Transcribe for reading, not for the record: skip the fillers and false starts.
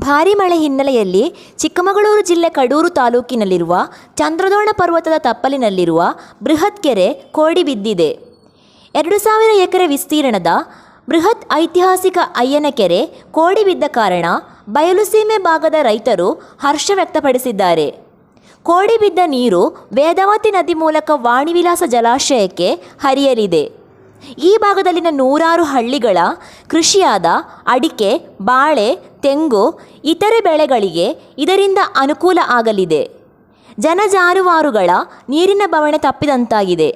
ಭಾರೀ ಮಳೆ ಹಿನ್ನೆಲೆಯಲ್ಲಿ ಚಿಕ್ಕಮಗಳೂರು ಜಿಲ್ಲೆ ಕಡೂರು ತಾಲೂಕಿನಲ್ಲಿರುವ ಚಂದ್ರದ್ರೋಣ ಪರ್ವತದ ತಪ್ಪಲಿನಲ್ಲಿರುವ ಬೃಹತ್ ಕೆರೆ ಕೋಡಿ ಬಿದ್ದಿದೆ. 2000 ಎಕರೆ ವಿಸ್ತೀರ್ಣದ ಬೃಹತ್ ಐತಿಹಾಸಿಕ ಅಯ್ಯನಕೆರೆ ಕೋಡಿ ಬಿದ್ದ ಕಾರಣ ಬಯಲುಸೀಮೆ ಭಾಗದ ರೈತರು ಹರ್ಷ ವ್ಯಕ್ತಪಡಿಸಿದ್ದಾರೆ. ಕೋಡಿ ಬಿದ್ದ ನೀರು ವೇದಾವತಿ ನದಿ ಮೂಲಕ ವಾಣಿವಿಲಾಸ ಜಲಾಶಯಕ್ಕೆ ಹರಿಯಲಿದೆ. ಈ ಭಾಗದಲ್ಲಿನ ನೂರಾರು ಹಳ್ಳಿಗಳ ಕೃಷಿಯಾದ ಅಡಿಕೆ, ಬಾಳೆ, ತೆಂಗು ಇತರೆ ಬೆಳೆಗಳಿಗೆ ಇದರಿಂದ ಅನುಕೂಲ ಆಗಲಿದೆ. ಜನಜಾನುವಾರುಗಳ ನೀರಿನ ಬವಣೆ ತಪ್ಪಿದಂತಾಗಿದೆ.